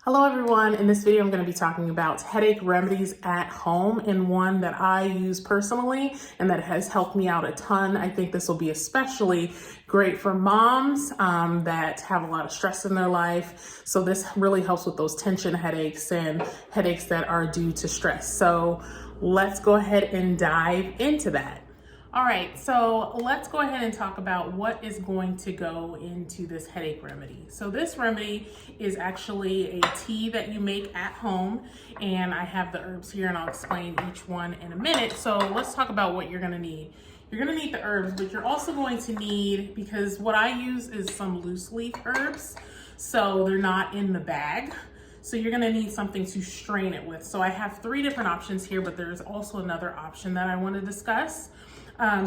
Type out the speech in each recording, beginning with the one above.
Hello everyone, in this video I'm going to be talking about headache remedies at home, and one that I use personally and that has helped me out a ton. I think this will be especially great for moms that have a lot of stress in their life. So this really helps with those tension headaches and headaches that are due to stress. So let's go ahead and dive into that. All right, so let's go ahead and talk about what is going to go into this headache remedy. So this remedy is actually a tea that you make at home, and I have the herbs here and I'll explain each one in a minute. So let's talk about what you're gonna need. You're gonna need the herbs, but you're also going to need, because what I use is some loose leaf herbs, so they're not in the bag. So you're gonna need something to strain it with. So I have 3 different options here, but there's also another option that I wanna discuss.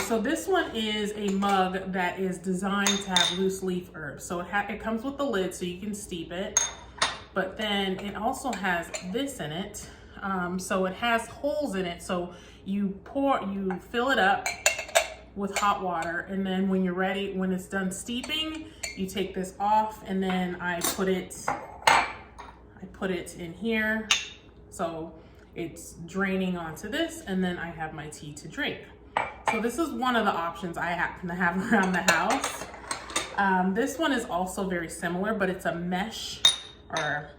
So this one is a mug that is designed to have loose leaf herbs. So it comes with the lid so you can steep it, but then it also has this in it. So it has holes in it. So you fill it up with hot water, and then when you're ready, when it's done steeping, you take this off, and then I put it in here. So it's draining onto this, and then I have my tea to drink. So this is one of the options I happen to have around the house. This one is also very similar, but it's a mesh, or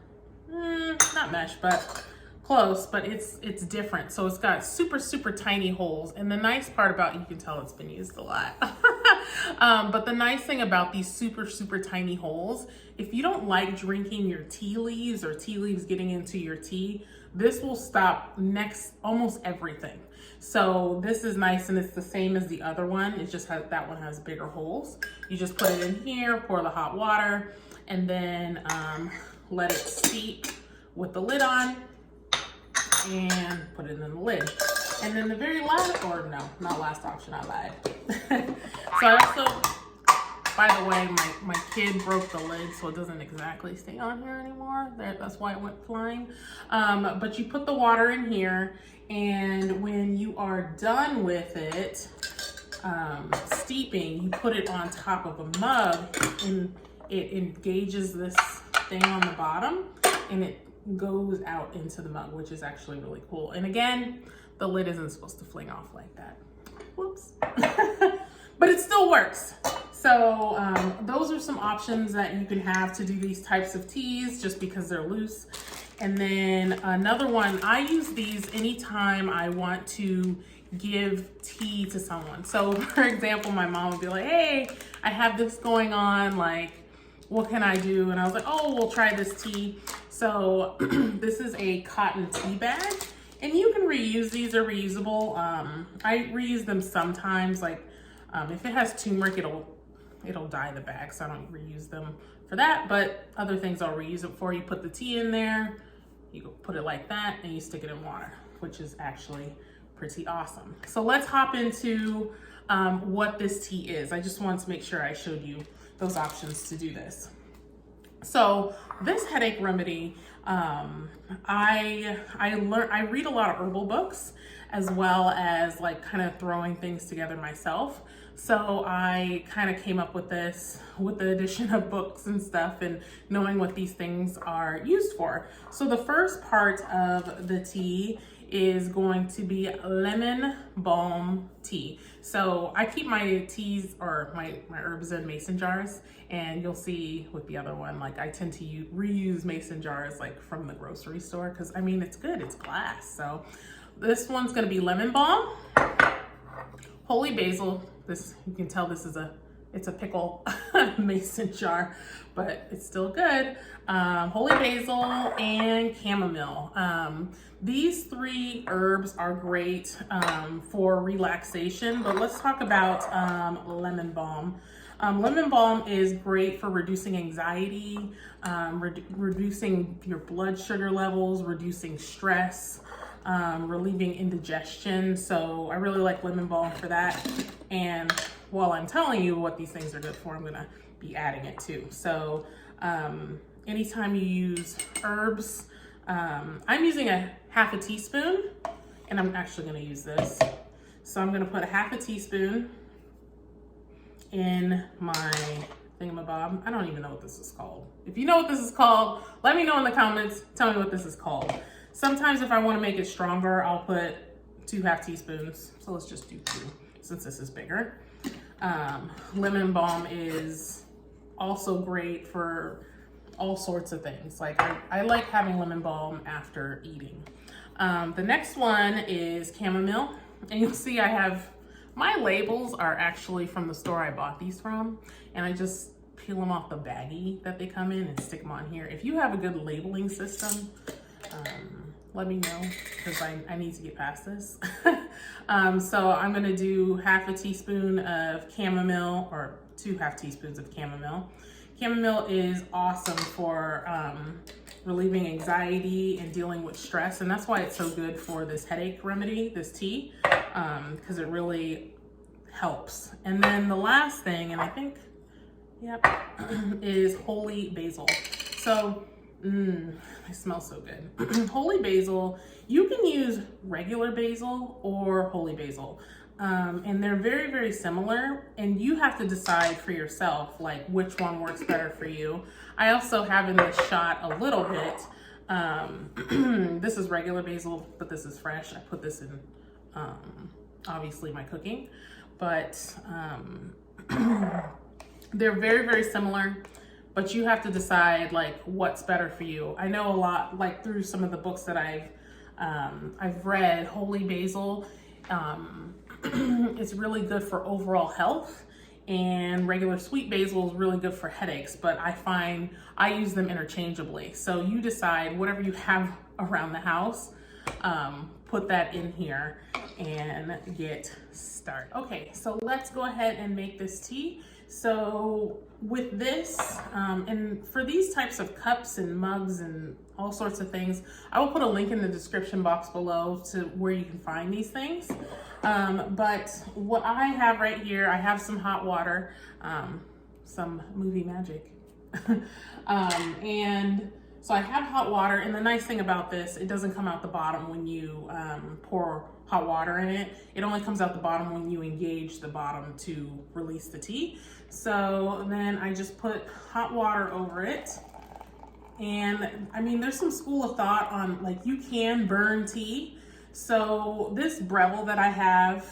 not mesh, but close, but it's different. So it's got super tiny holes. And the nice part about, you can tell it's been used a lot. But the nice thing about these super tiny holes, if you don't like drinking your tea leaves or tea leaves getting into your tea, this will stop almost everything. So this is nice, and it's the same as the other one. It just has, that one has bigger holes. You just put it in here, pour the hot water, and then let it steep with the lid on, and put it in the lid. And then the very last, or no, not last option, I lied. So I also, by the way, my kid broke the lid, so it doesn't exactly stay on here anymore. That's why it went flying. But you put the water in here, and when you are done with it, steeping, you put it on top of a mug, and it engages this thing on the bottom, and it goes out into the mug, which is actually really cool. And again, the lid isn't supposed to fling off like that. Whoops. But it still works. So those are some options that you can have to do these types of teas, just because they're loose. And then another one, I use these anytime I want to give tea to someone. So for example, my mom would be like, hey, I have this going on, like, what can I do? And I was like, oh, we'll try this tea. So this is a cotton tea bag, and you can reuse these, are reusable. I reuse them sometimes, like if it has turmeric, it'll dye the bag, so I don't reuse them for that, but other things I'll reuse it for. You put the tea in there, you put it like that, and you stick it in water, which is actually pretty awesome. So let's hop into what this tea is. I just wanted to make sure I showed you those options to do this. So this headache remedy, I read a lot of herbal books, as well as like kind of throwing things together myself. So I kind of came up with this with the addition of books and stuff, and knowing what these things are used for. So the first part of the tea is going to be lemon balm tea. So I keep my teas, or my herbs, in mason jars, and you'll see with the other one, like, I tend to reuse mason jars like from the grocery store, because I mean, it's good, it's glass. So this one's gonna be lemon balm, holy basil. This, you can tell this is it's a pickle mason jar, but it's still good. Holy basil and chamomile. These 3 herbs are great for relaxation, but let's talk about lemon balm. Lemon balm is great for reducing anxiety, reducing your blood sugar levels, reducing stress, relieving indigestion. So I really like lemon balm for that. And while I'm telling you what these things are good for, I'm gonna be adding it too. So anytime you use herbs, I'm using a half a teaspoon, and I'm actually gonna use this. So I'm gonna put a half a teaspoon in my thingamabob. I don't even know what this is called. If you know what this is called, let me know in the comments. Tell me what this is called. Sometimes if I want to make it stronger, I'll put 2 half teaspoons. So let's just do 2 since this is bigger. Lemon balm is also great for all sorts of things. Like I like having lemon balm after eating. The next one is chamomile. And you'll see I have, my labels are actually from the store I bought these from. And I just peel them off the baggie that they come in and stick them on here. If you have a good labeling system, let me know, because I need to get past this. So I'm gonna do half a teaspoon of chamomile, or 2 half teaspoons of chamomile. Chamomile is awesome for relieving anxiety and dealing with stress, and that's why it's so good for this headache remedy, this tea, because it really helps. And then the last thing, and I think, yep, is holy basil. So, it smells so good. Holy basil, you can use regular basil or holy basil. And they're very, very similar, and you have to decide for yourself, like, which one works better for you. I also have in this shot a little bit. This is regular basil, but this is fresh. I put this in, obviously, my cooking, but they're very, very similar, but you have to decide, like, what's better for you. I know a lot, like, through some of the books that I've read, holy basil, it's really good for overall health, and regular sweet basil is really good for headaches, but I find I use them interchangeably. So you decide whatever you have around the house, put that in here and get started. Okay, so let's go ahead and make this tea. So with this, and for these types of cups and mugs and all sorts of things, I will put a link in the description box below to where you can find these things. But what I have right here, I have some hot water, some movie magic. And so I have hot water, and the nice thing about this, it doesn't come out the bottom when you pour hot water in it. It only comes out the bottom when you engage the bottom to release the tea. So then I just put hot water over it. And I mean, there's some school of thought on, like, you can burn tea. So this Breville that I have,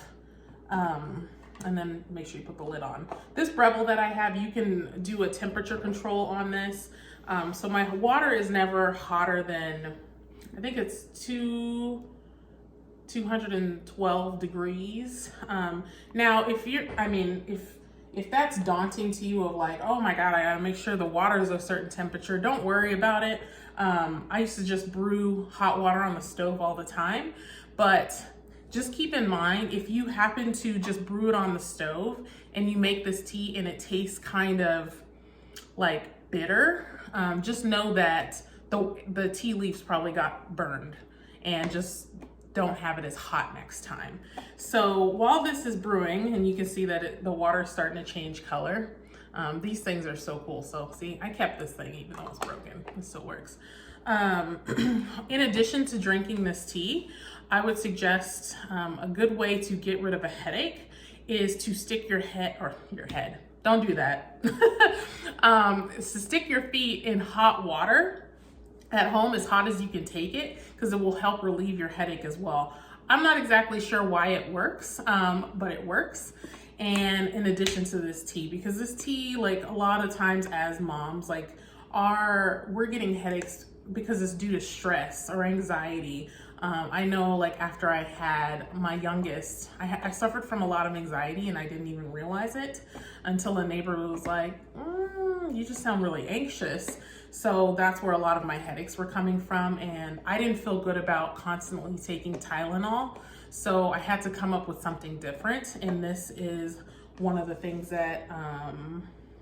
and then make sure you put the lid on. This Breville that I have, you can do a temperature control on this. So my water is never hotter than, I think it's 212 degrees. Now, if you're, I mean, if that's daunting to you, of like, oh my God, I gotta make sure the water is a certain temperature, don't worry about it. I used to just brew hot water on the stove all the time, but just keep in mind, if you happen to just brew it on the stove and you make this tea and it tastes kind of like bitter, just know that the tea leaves probably got burned, and just don't have it as hot next time. So while this is brewing, and you can see that the water is starting to change color, these things are so cool. So see, I kept this thing even though it's broken, it still works. In addition to drinking this tea, I would suggest a good way to get rid of a headache is to stick your head, don't do that. Is to stick your feet in hot water at home, as hot as you can take it, because it will help relieve your headache as well. I'm not exactly sure why it works, but it works. And in addition to this tea, because this tea, like, a lot of times as moms, like, we're getting headaches because it's due to stress or anxiety. I know, like, after I had my youngest, I suffered from a lot of anxiety, and I didn't even realize it until a neighbor was like, you just sound really anxious. So that's where a lot of my headaches were coming from, and I didn't feel good about constantly taking Tylenol. So I had to come up with something different, and this is one of the things that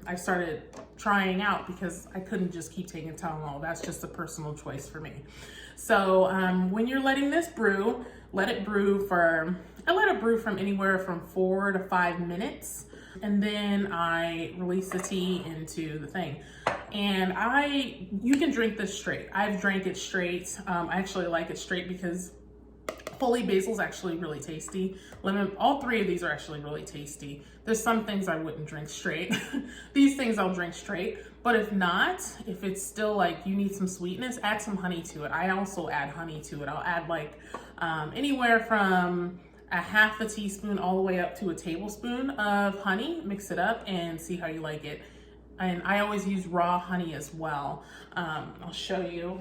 I started trying out, because I couldn't just keep taking Tylenol. That's just a personal choice for me. So when you're letting this brew, let it brew from anywhere from 4 to 5 minutes. And then I release the tea into the thing. And you can drink this straight. I've drank it straight. I actually like it straight because Fully basil is actually really tasty. Lemon, all three of these are actually really tasty. There's some things I wouldn't drink straight. These things I'll drink straight. But if not, if it's still like you need some sweetness, add some honey to it. I also add honey to it. I'll add like anywhere from a half a teaspoon all the way up to a tablespoon of honey. Mix it up and see how you like it. And I always use raw honey as well. I'll show you.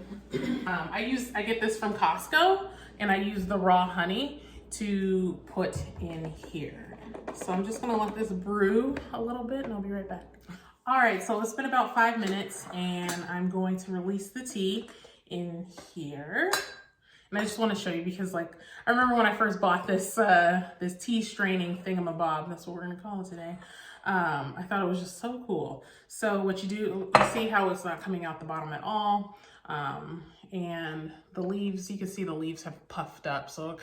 I get this from Costco, and I use the raw honey to put in here. So I'm just gonna let this brew a little bit and I'll be right back. All right, so it's been about 5 minutes and I'm going to release the tea in here. And I just want to show you because like, I remember when I first bought this, this tea straining thingamabob, that's what we're gonna call it today. I thought it was just so cool. So what you do, you see how it's not coming out the bottom at all. And the leaves, you can see the leaves have puffed up. So it's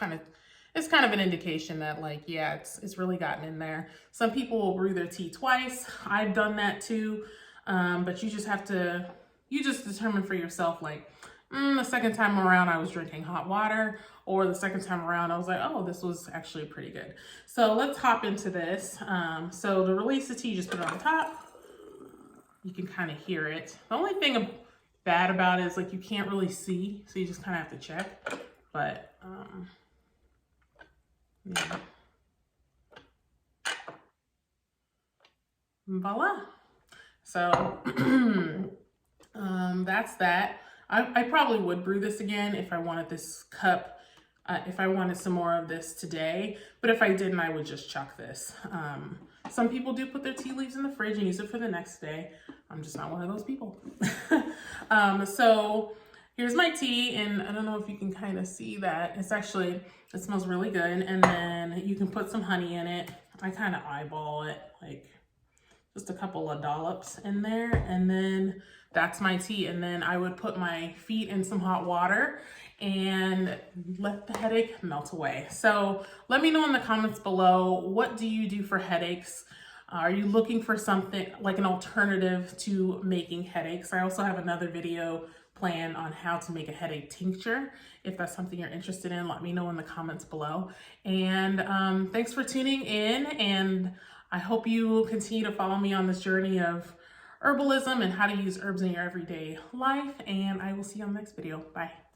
kind of an indication that like, yeah, it's really gotten in there. Some people will brew their tea twice. I've done that too. But you just determine for yourself, like, the second time around I was drinking hot water, or the second time around I was like, oh, this was actually pretty good. So let's hop into this. So to release the tea, just put it on top. You can kind of hear it. The only thing bad about it is like you can't really see, so you just kind of have to check. But yeah. Voila. So that's that. I probably would brew this again if I wanted this cup, if I wanted some more of this today, but if I didn't, I would just chuck this. Some people do put their tea leaves in the fridge and use it for the next day. I'm just not one of those people. So here's my tea, and I don't know if you can kind of see that. It smells really good, and then you can put some honey in it. I kind of eyeball it, like just a couple of dollops in there, and then that's my tea. And then I would put my feet in some hot water and let the headache melt away. So let me know in the comments below, what do you do for headaches? Are you looking for something like an alternative to making headaches? I also have another video planned on how to make a headache tincture. If that's something you're interested in, let me know in the comments below. And thanks for tuning in, and I hope you will continue to follow me on this journey of herbalism and how to use herbs in your everyday life. And I will see you on the next video. Bye.